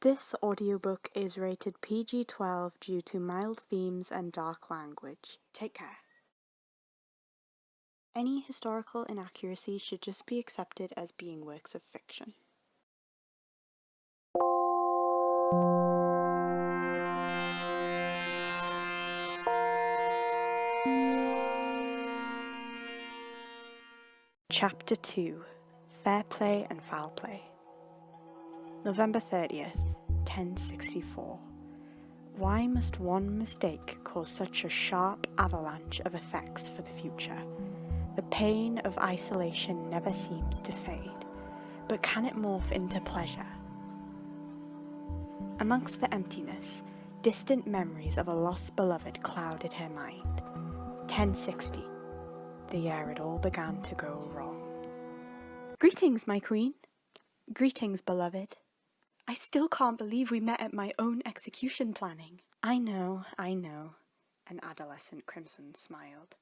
This audiobook is rated PG-12 due to mild themes and dark language. Take care. Any historical inaccuracies should just be accepted as being works of fiction. Chapter 2. Fair Play and Foul Play. November 30th, 1064. Why must one mistake cause such a sharp avalanche of effects for the future? The pain of isolation never seems to fade, but can it morph into pleasure? Amongst the emptiness, distant memories of a lost beloved clouded her mind. 1060. The year it all began to go wrong. Greetings, my queen. Greetings, beloved. I still can't believe we met at my own execution planning. I know. An adolescent Crimson smiled.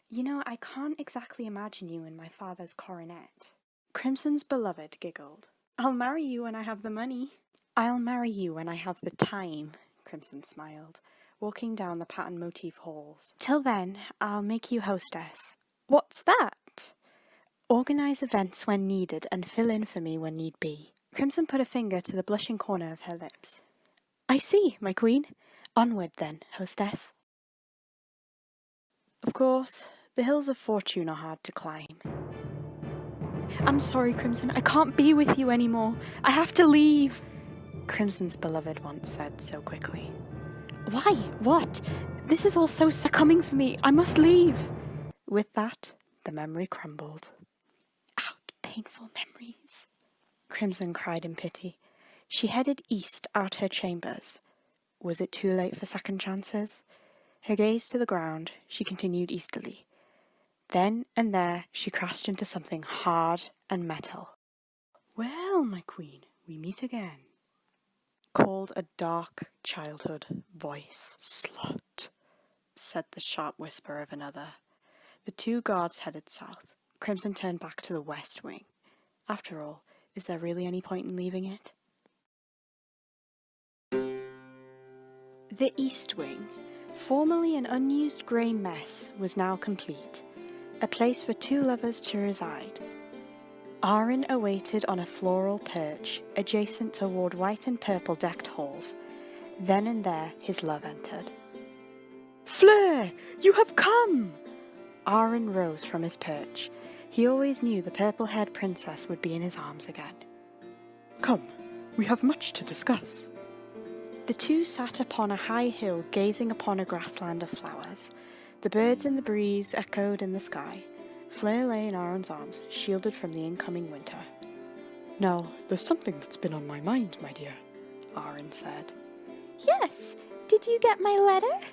You know, I can't exactly imagine you in my father's coronet. Crimson's beloved giggled. I'll marry you when I have the money. I'll marry you when I have the time, Crimson smiled, walking down the pattern motif halls. Till then, I'll make you hostess. What's that? Organise events when needed and fill in for me when need be. Crimson put a finger to the blushing corner of her lips. I see, my queen. Onward then, hostess. Of course, the hills of fortune are hard to climb. I'm sorry, Crimson, I can't be with you anymore. I have to leave, Crimson's beloved once said so quickly. Why? What? This is all so succumbing for me. I must leave. With that, the memory crumbled. Out, painful memories. Crimson cried in pity. She headed east out her chambers. Was it too late for second chances? Her gaze to the ground, she continued easterly. Then and there she crashed into something hard and metal. Well, my queen, we meet again, called a dark childhood voice. Slut, said the sharp whisper of another. The two guards headed south. Crimson turned back to the west wing. After all, is there really any point in leaving it? The east wing, formerly an unused grey mess, was now complete, a place for two lovers to reside. Aaron awaited on a floral perch adjacent toward white and purple decked halls. Then and there his love entered. Fleur, you have come! Aaron rose from his perch. He always knew the purple-haired princess would be in his arms again. Come, we have much to discuss. The two sat upon a high hill gazing upon a grassland of flowers. The birds in the breeze echoed in the sky. Fleur lay in Aaron's arms, shielded from the incoming winter. Now, there's something that's been on my mind, my dear, Aaron said. Yes, did you get my letter?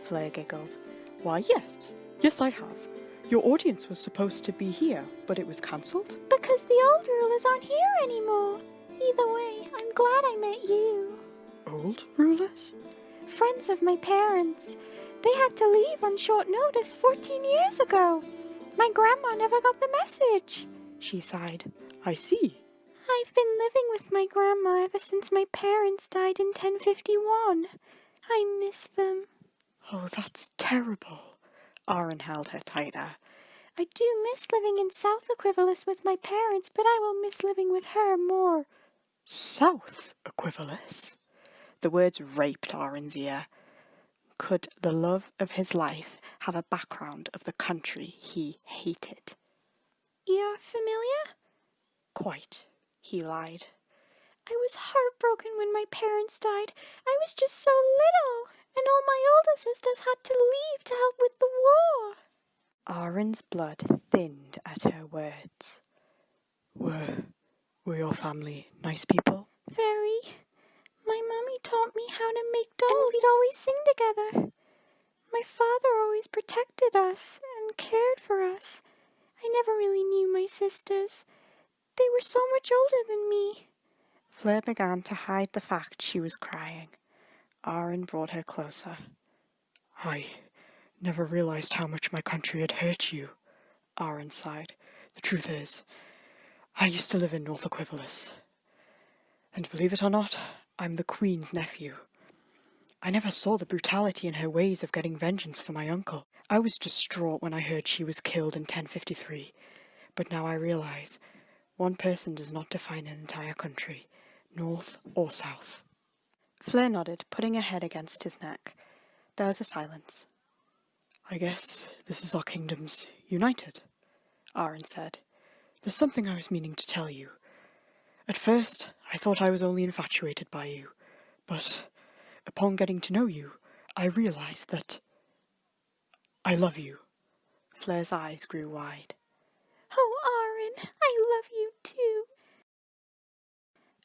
Fleur giggled. Why, yes. Yes, I have. Your audience was supposed to be here, but it was cancelled? Because the old rulers aren't here anymore. Either way, I'm glad I met you. Old rulers? Friends of my parents. They had to leave on short notice 14 years ago. My grandma never got the message, she sighed. I see. I've been living with my grandma ever since my parents died in 1051. I miss them. Oh, that's terrible. Aaron held her tighter. I do miss living in South Equivalis with my parents, but I will miss living with her more. South Equivalis? The words raped Aaron's ear. Could the love of his life have a background of the country he hated? You're familiar? Quite, he lied. I was heartbroken when my parents died. I was just so little, and all my older sisters had to leave to help with the war. Aaron's blood thinned at her words. Were your family nice people? Very. My mummy taught me how to make dolls, and we'd always sing together. My father always protected us and cared for us. I never really knew my sisters. They were so much older than me. Fleur began to hide the fact she was crying. Aaron brought her closer. I never realized how much my country had hurt you, Aaron sighed. The truth is, I used to live in North Equivalis. And believe it or not, I'm the Queen's nephew. I never saw the brutality in her ways of getting vengeance for my uncle. I was distraught when I heard she was killed in 1053, but now I realize one person does not define an entire country, north or south. Fleur nodded, putting her head against his neck. There was a silence. I guess this is our kingdoms united, Aaron said. There's something I was meaning to tell you. At first, I thought I was only infatuated by you, but upon getting to know you, I realized that I love you. Fleur's eyes grew wide. Oh, Aaron, I love you too.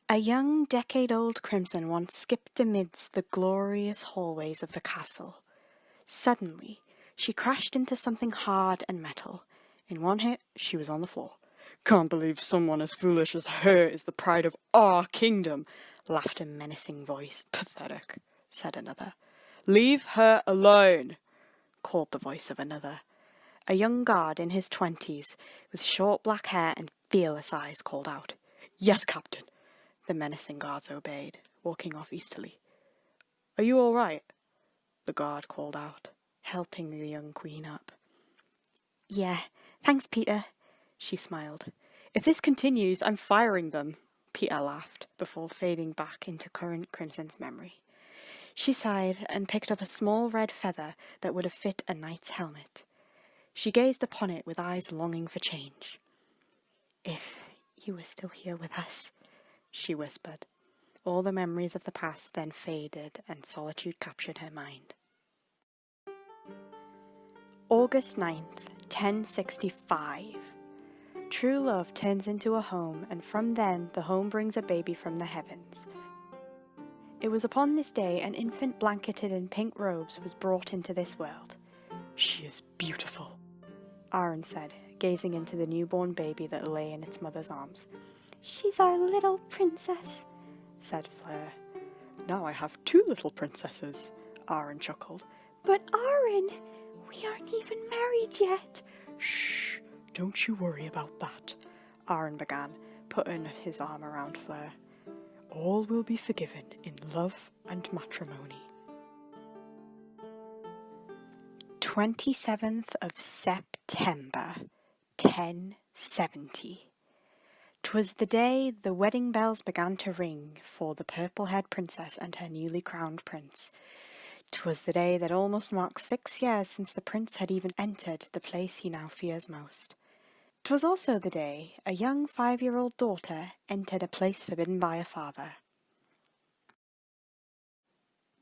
A young, decade-old Crimson once skipped amidst the glorious hallways of the castle. Suddenly, she crashed into something hard and metal. In one hit, she was on the floor. Can't believe someone as foolish as her is the pride of our kingdom, laughed a menacing voice. Pathetic, said another. Leave her alone, called the voice of another. A young guard in his 20s, with short black hair and fearless eyes, called out. Yes, Captain. The menacing guards obeyed, walking off eastily. Are you all right? The guard called out, helping the young queen up. Yeah, thanks, Peter, she smiled. If this continues, I'm firing them, Peter laughed, before fading back into current Crimson's memory. She sighed and picked up a small red feather that would have fit a knight's helmet. She gazed upon it with eyes longing for change. If you were still here with us, she whispered. All the memories of the past then faded and solitude captured her mind. August 9th, 1065. True love turns into a home, and from then the home brings a baby from the heavens. It was upon this day an infant blanketed in pink robes was brought into this world. She is beautiful, Aaron said, gazing into the newborn baby that lay in its mother's arms. She's our little princess, said Fleur. Now I have 2 little princesses, Aaron chuckled. But Aaron, we aren't even married yet. Shh, don't you worry about that, Aaron began, putting his arm around Fleur. All will be forgiven in love and matrimony. 27th of September, 1070. 'Twas the day the wedding bells began to ring for the purple-haired princess and her newly crowned prince. 'Twas the day that almost marks 6 years since the prince had even entered the place he now fears most. 'Twas also the day a young 5-year-old daughter entered a place forbidden by a father.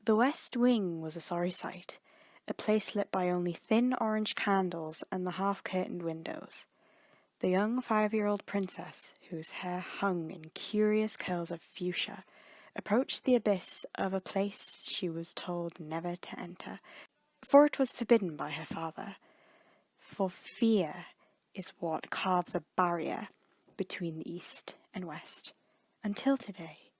The West Wing was a sorry sight, a place lit by only thin orange candles and the half-curtained windows. The young 5-year-old princess, whose hair hung in curious curls of fuchsia, approached the abyss of a place she was told never to enter, for it was forbidden by her father. For fear is what carves a barrier between the East and West, until today,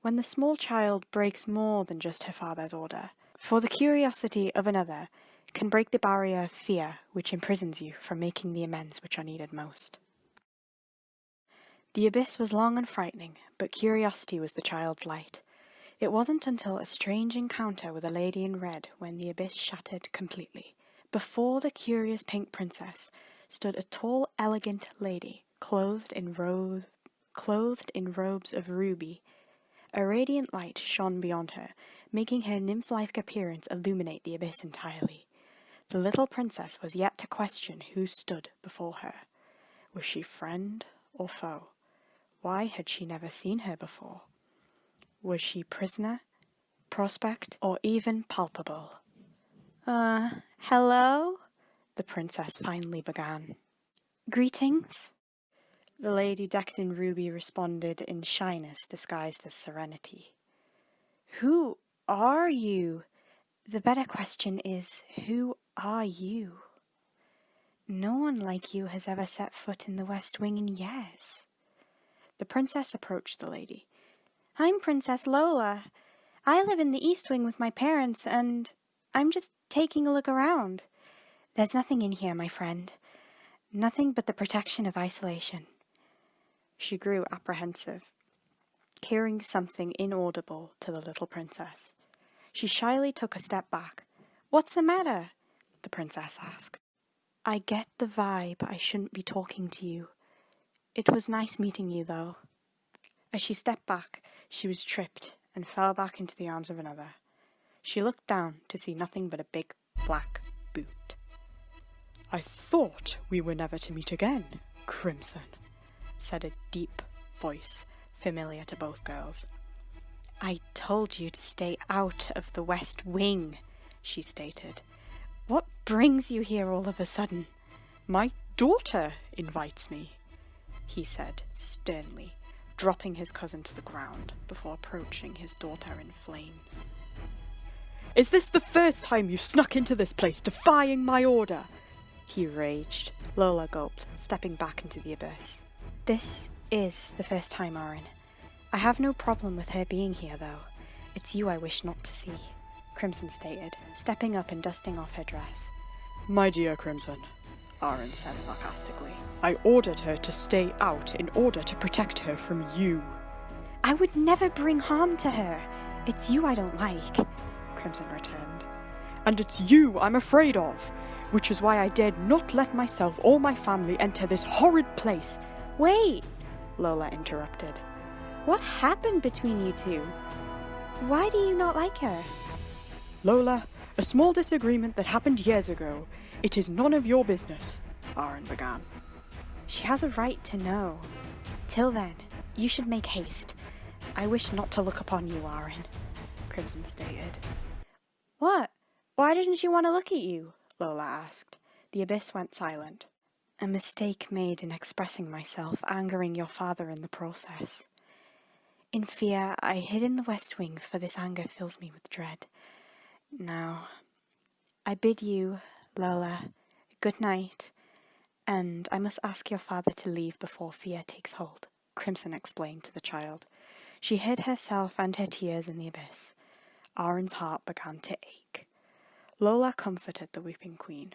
when the small child breaks more than just her father's order, for the curiosity of another can break the barrier of fear which imprisons you from making the amends which are needed most. The abyss was long and frightening, but curiosity was the child's light. It wasn't until a strange encounter with a lady in red when the abyss shattered completely. Before the curious pink princess stood a tall, elegant lady, clothed in robes of ruby. A radiant light shone beyond her, making her nymph-like appearance illuminate the abyss entirely. The little princess was yet to question who stood before her. Was she friend or foe? Why had she never seen her before? Was she prisoner, prospect, or even palpable? Hello? The princess finally began. Greetings? The lady decked in ruby responded in shyness disguised as serenity. Who are you? The better question is, who are you? No one like you has ever set foot in the West Wing in years. The princess approached the lady. I'm Princess Lola. I live in the East Wing with my parents, and I'm just taking a look around. There's nothing in here, my friend. Nothing but the protection of isolation. She grew apprehensive. hearing something inaudible to the little princess. She shyly took a step back. "What's the matter?" the princess asked. "I get the vibe I shouldn't be talking to you. It was nice meeting you, though." As she stepped back, she was tripped and fell back into the arms of another. She looked down to see nothing but a big black boot. "I thought we were never to meet again, Crimson," said a deep voice, familiar to both girls. "I told you to stay out of the West Wing," she stated. "What brings you here all of a sudden?" "My daughter invites me," he said sternly, dropping his cousin to the ground before approaching his daughter in flames. "Is this the first time you've snuck into this place, defying my order?" he raged. Lola gulped, stepping back into the abyss. "This is the first time, Arin. I have no problem with her being here, though. It's you I wish not to see," Crimson stated, stepping up and dusting off her dress. "My dear Crimson," Arin said sarcastically, "I ordered her to stay out in order to protect her from you." "I would never bring harm to her. It's you I don't like," Crimson returned. "And it's you I'm afraid of, which is why I dared not let myself or my family enter this horrid place." "Wait," Lola interrupted. "What happened between you two? Why do you not like her?" "Lola, a small disagreement that happened years ago. It is none of your business," Arin began. "She has a right to know. Till then, you should make haste. I wish not to look upon you, Arin," Crimson stated. "What? Why didn't she want to look at you?" Lola asked. The abyss went silent. "A mistake made in expressing myself, angering your father in the process. In fear, I hid in the West Wing, for this anger fills me with dread. Now, I bid you, Lola, good night, and I must ask your father to leave before fear takes hold," Crimson explained to the child. She hid herself and her tears in the abyss. Arin's heart began to ache. Lola comforted the weeping queen.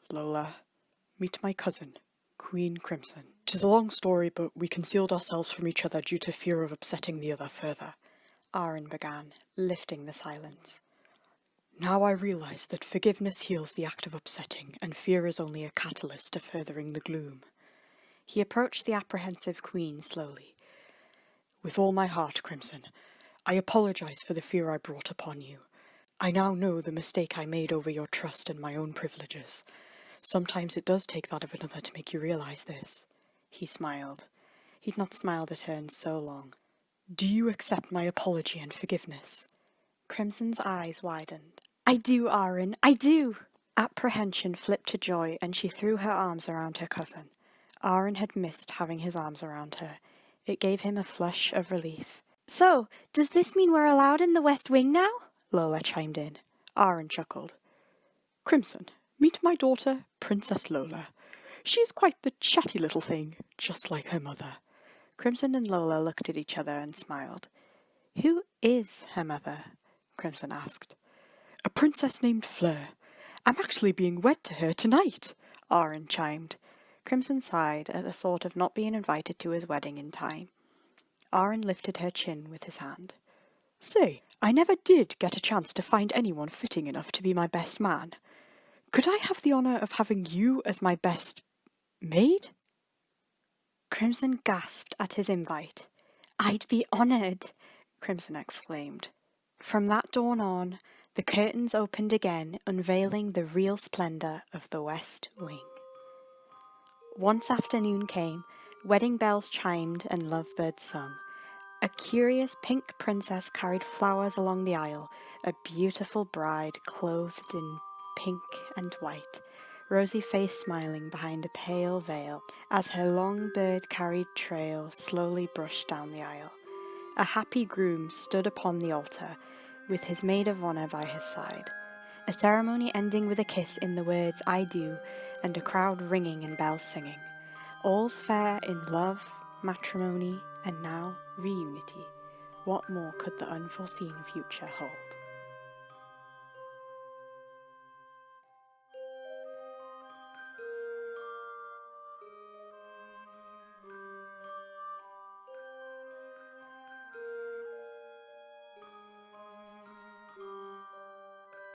"Lola, meet my cousin, Queen Crimson. 'Tis a long story, but we concealed ourselves from each other due to fear of upsetting the other further," Arin began, lifting the silence. "Now I realize that forgiveness heals the act of upsetting, and fear is only a catalyst to furthering the gloom." He approached the apprehensive queen slowly. "With all my heart, Crimson, I apologize for the fear I brought upon you. I now know the mistake I made over your trust and my own privileges. Sometimes it does take that of another to make you realize this." He smiled. He'd not smiled at her in so long. "Do you accept my apology and forgiveness?" Crimson's eyes widened. "I do, Arin, I do!" Apprehension flipped to joy, and she threw her arms around her cousin. Arin had missed having his arms around her. It gave him a flush of relief. "So, does this mean we're allowed in the West Wing now?" Lola chimed in. Arin chuckled. "Crimson, meet my daughter, Princess Lola. She is quite the chatty little thing, just like her mother." Crimson and Lola looked at each other and smiled. "Who is her mother?" Crimson asked. "A princess named Fleur. I'm actually being wed to her tonight," Arin chimed. Crimson sighed at the thought of not being invited to his wedding in time. Arin lifted her chin with his hand. "Say, I never did get a chance to find anyone fitting enough to be my best man. Could I have the honor of having you as my best maid?" Crimson gasped at his invite. "I'd be honored," Crimson exclaimed. From that dawn on, the curtains opened again, unveiling the real splendor of the West Wing. Once afternoon came, wedding bells chimed and lovebirds sung. A curious pink princess carried flowers along the aisle, a beautiful bride clothed in pink and white, rosy face smiling behind a pale veil, as her long bird-carried trail slowly brushed down the aisle. A happy groom stood upon the altar, with his maid of honor by his side. A ceremony ending with a kiss in the words "I do," and a crowd ringing and bells singing. All's fair in love, matrimony, and now reunity. What more could the unforeseen future hold?